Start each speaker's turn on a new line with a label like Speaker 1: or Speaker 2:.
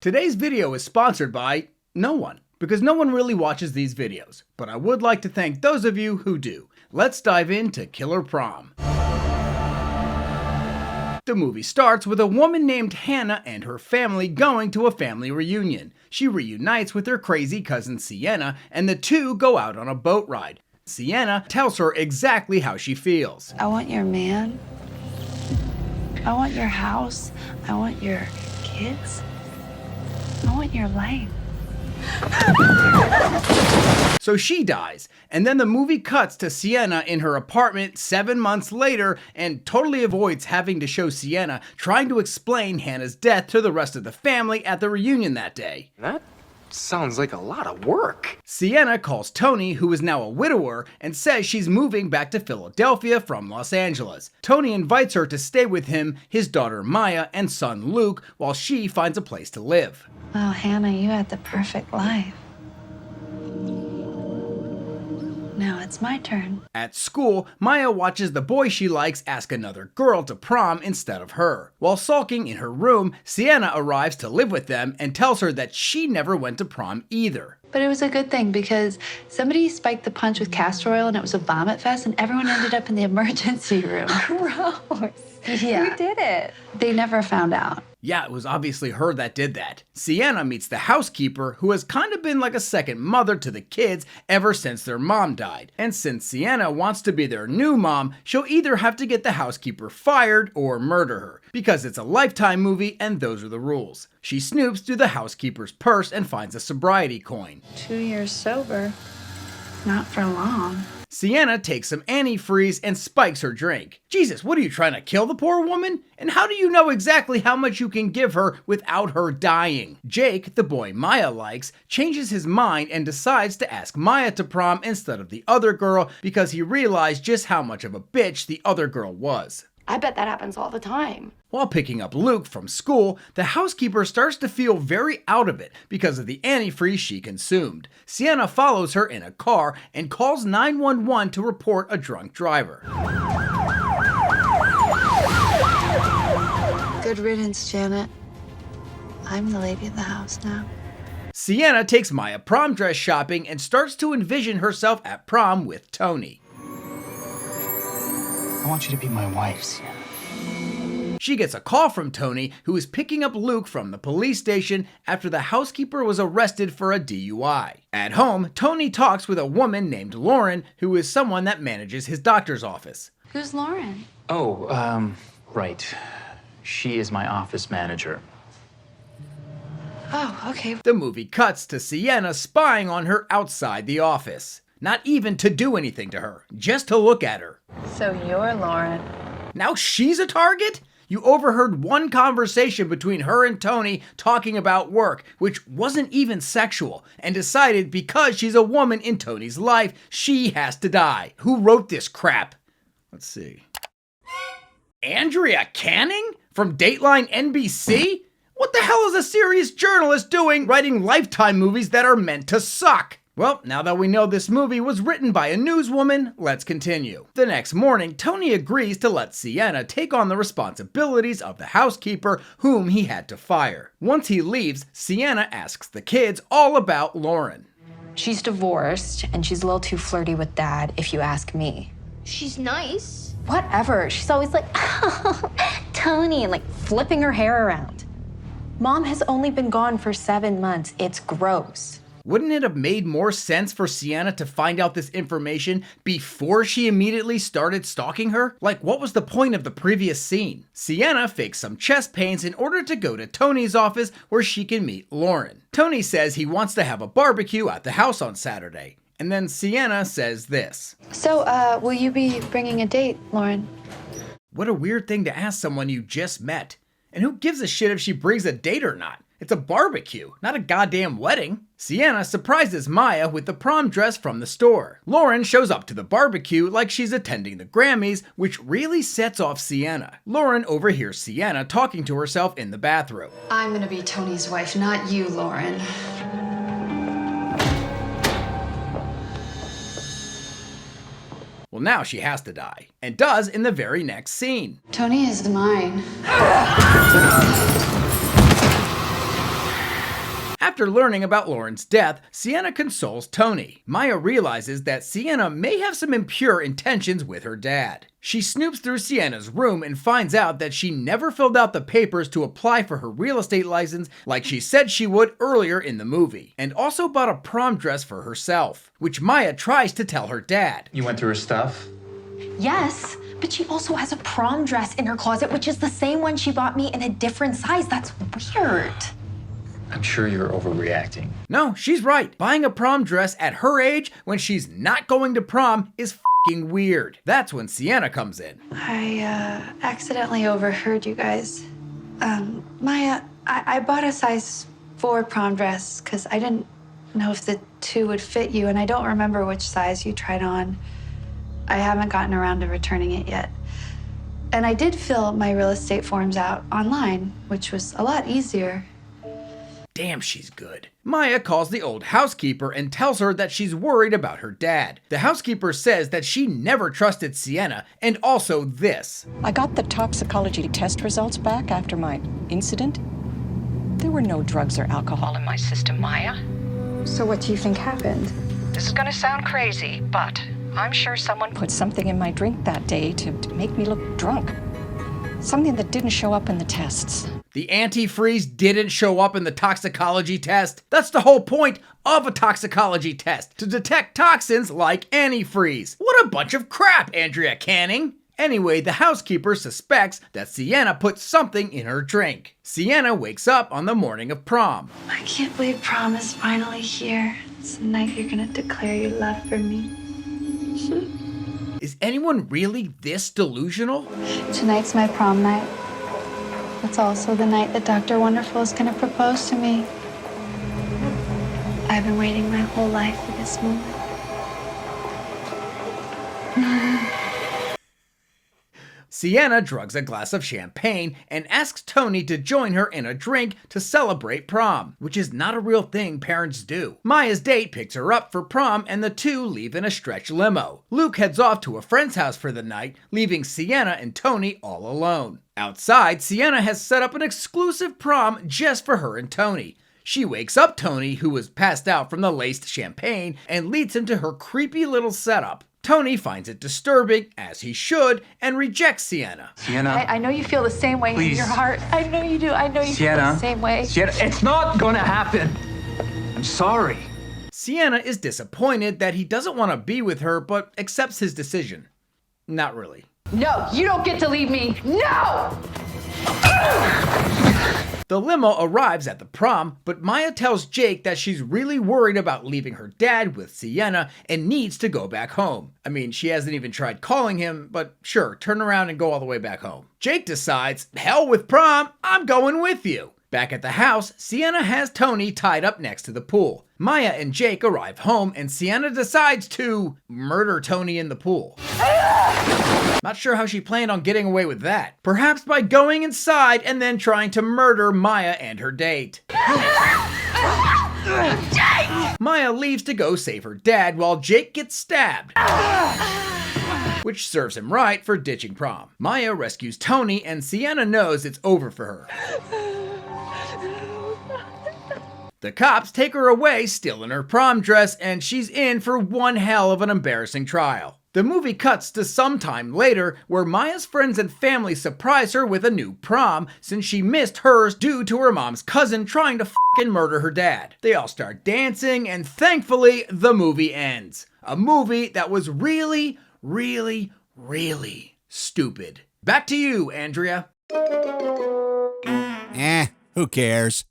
Speaker 1: Today's video is sponsored by no one, because no one really watches these videos, but I would like to thank those of you who do. Let's dive into Killer Prom. The movie starts with a woman named Hannah and her family going to a family reunion. She reunites with her crazy cousin Sienna, and the two go out on a boat ride. Sienna tells her exactly how she feels.
Speaker 2: I want your man. I want your house. I want your kids. I want your life.
Speaker 1: So she dies, and then the movie cuts to Sienna in her apartment 7 months later and totally avoids having to show Sienna trying to explain Hannah's death to the rest of the family at the reunion that day.
Speaker 3: That sounds like a lot of work.
Speaker 1: Sienna calls Tony, who is now a widower, and says she's moving back to Philadelphia from Los Angeles. Tony invites her to stay with him, his daughter Maya, and son Luke, while she finds a place to live.
Speaker 2: Oh, Hannah, you had the perfect life. Now it's my turn.
Speaker 1: At school, Maya watches the boy she likes ask another girl to prom instead of her. While sulking in her room, Sienna arrives to live with them and tells her that she never went to prom either.
Speaker 2: But it was a good thing because somebody spiked the punch with castor oil and it was a vomit fest and everyone ended up in the emergency room.
Speaker 4: Gross.
Speaker 2: Yeah.
Speaker 4: Who did it?
Speaker 2: They never found out.
Speaker 1: Yeah, it was obviously her that did that. Sienna meets the housekeeper, who has kind of been like a second mother to the kids ever since their mom died. And since Sienna wants to be their new mom, she'll either have to get the housekeeper fired or murder her, because it's a Lifetime movie and those are the rules. She snoops through the housekeeper's purse and finds a sobriety coin.
Speaker 2: 2 years sober. Not for long.
Speaker 1: Sienna takes some antifreeze and spikes her drink. Jesus, what are you trying to kill the poor woman? And how do you know exactly how much you can give her without her dying? Jake, the boy Maya likes, changes his mind and decides to ask Maya to prom instead of the other girl because he realized just how much of a bitch the other girl was.
Speaker 4: I bet that happens all the time.
Speaker 1: While picking up Luke from school, the housekeeper starts to feel very out of it because of the antifreeze she consumed. Sienna follows her in a car and calls 911 to report a drunk driver.
Speaker 2: Good riddance, Janet. I'm the lady of the house now.
Speaker 1: Sienna takes Maya prom dress shopping and starts to envision herself at prom with Tony.
Speaker 3: I want you to be my wife, Sienna.
Speaker 1: She gets a call from Tony, who is picking up Luke from the police station after the housekeeper was arrested for a DUI. At home, Tony talks with a woman named Lauren, who is someone that manages his doctor's office.
Speaker 2: Who's Lauren?
Speaker 5: Oh, right. She is my office manager.
Speaker 2: Oh, okay.
Speaker 1: The movie cuts to Sienna spying on her outside the office. Not even to do anything to her, just to look at her.
Speaker 2: So you're Lauren.
Speaker 1: Now she's a target? You overheard one conversation between her and Tony talking about work, which wasn't even sexual, and decided because she's a woman in Tony's life, she has to die. Who wrote this crap? Let's see. Andrea Canning? From Dateline NBC? What the hell is a serious journalist doing writing Lifetime movies that are meant to suck? Well, now that we know this movie was written by a newswoman, let's continue. The next morning, Tony agrees to let Sienna take on the responsibilities of the housekeeper whom he had to fire. Once he leaves, Sienna asks the kids all about Lauren.
Speaker 6: She's divorced, and she's a little too flirty with Dad, if you ask me.
Speaker 4: She's nice.
Speaker 6: Whatever. She's always like, oh, Tony, and like flipping her hair around. Mom has only been gone for 7 months. It's gross.
Speaker 1: Wouldn't it have made more sense for Sienna to find out this information before she immediately started stalking her? Like, what was the point of the previous scene? Sienna fakes some chest pains in order to go to Tony's office where she can meet Lauren. Tony says he wants to have a barbecue at the house on Saturday. And then Sienna says this.
Speaker 2: So, will you be bringing a date, Lauren?
Speaker 1: What a weird thing to ask someone you just met. And who gives a shit if she brings a date or not? It's a barbecue, not a goddamn wedding. Sienna surprises Maya with the prom dress from the store. Lauren shows up to the barbecue like she's attending the Grammys, which really sets off Sienna. Lauren overhears Sienna talking to herself in the bathroom.
Speaker 7: I'm gonna be Tony's wife, not you, Lauren.
Speaker 1: Well, now she has to die, and does in the very next scene.
Speaker 7: Tony is mine.
Speaker 1: After learning about Lauren's death, Sienna consoles Tony. Maya realizes that Sienna may have some impure intentions with her dad. She snoops through Sienna's room and finds out that she never filled out the papers to apply for her real estate license like she said she would earlier in the movie, and also bought a prom dress for herself, which Maya tries to tell her dad.
Speaker 5: You went through her stuff?
Speaker 6: Yes, but she also has a prom dress in her closet, which is the same one she bought me in a different size. That's weird.
Speaker 5: I'm sure you're overreacting.
Speaker 1: No, she's right. Buying a prom dress at her age when she's not going to prom is f***ing weird. That's when Sienna comes in.
Speaker 2: I accidentally overheard you guys. Maya, I bought a size 4 prom dress because I didn't know if the 2 would fit you, and I don't remember which size you tried on. I haven't gotten around to returning it yet. And I did fill my real estate forms out online, which was a lot easier.
Speaker 1: Damn, she's good. Maya calls the old housekeeper and tells her that she's worried about her dad. The housekeeper says that she never trusted Sienna, and also this.
Speaker 8: I got the toxicology test results back after my incident. There were no drugs or alcohol in my system, Maya.
Speaker 2: So what do you think happened?
Speaker 8: This is gonna sound crazy, but I'm sure someone put something in my drink that day to make me look drunk. Something that didn't show up in the tests.
Speaker 1: The antifreeze didn't show up in the toxicology test. That's the whole point of a toxicology test, to detect toxins like antifreeze. What a bunch of crap, Andrea Canning. Anyway, the housekeeper suspects that Sienna put something in her drink. Sienna wakes up on the morning of prom.
Speaker 2: I can't believe prom is finally here. It's the night you're gonna declare your love for me.
Speaker 1: Is anyone really this delusional?
Speaker 2: Tonight's my prom night. It's also the night that Dr. Wonderful is gonna propose to me. I've been waiting my whole life for this moment.
Speaker 1: Sienna drugs a glass of champagne and asks Tony to join her in a drink to celebrate prom, which is not a real thing parents do. Maya's date picks her up for prom and the two leave in a stretch limo. Luke heads off to a friend's house for the night, leaving Sienna and Tony all alone. Outside, Sienna has set up an exclusive prom just for her and Tony. She wakes up Tony, who was passed out from the laced champagne, and leads him to her creepy little setup. Tony finds it disturbing, as he should, and rejects Sienna.
Speaker 5: Sienna.
Speaker 6: I know you feel the same way
Speaker 5: Please.
Speaker 6: in your heart. I know you do. I know you feel the same way.
Speaker 5: Sienna, it's not gonna happen. I'm sorry.
Speaker 1: Sienna is disappointed that he doesn't want to be with her, but accepts his decision. Not really.
Speaker 6: No, you don't get to leave me. No!
Speaker 1: The limo arrives at the prom, but Maya tells Jake that she's really worried about leaving her dad with Sienna and needs to go back home. I mean, she hasn't even tried calling him, but sure, turn around and go all the way back home. Jake decides, hell with prom, I'm going with you. Back at the house, Sienna has Tony tied up next to the pool. Maya and Jake arrive home and Sienna decides to murder Tony in the pool. Not sure how she planned on getting away with that. Perhaps by going inside and then trying to murder Maya and her date. Maya leaves to go save her dad while Jake gets stabbed, which serves him right for ditching prom. Maya rescues Tony and Sienna knows it's over for her. The cops take her away still in her prom dress and she's in for one hell of an embarrassing trial. The movie cuts to some time later where Maya's friends and family surprise her with a new prom since she missed hers due to her mom's cousin trying to f***ing murder her dad. They all start dancing and thankfully the movie ends. A movie that was really, really, really stupid. Back to you, Andrea.
Speaker 9: Who cares?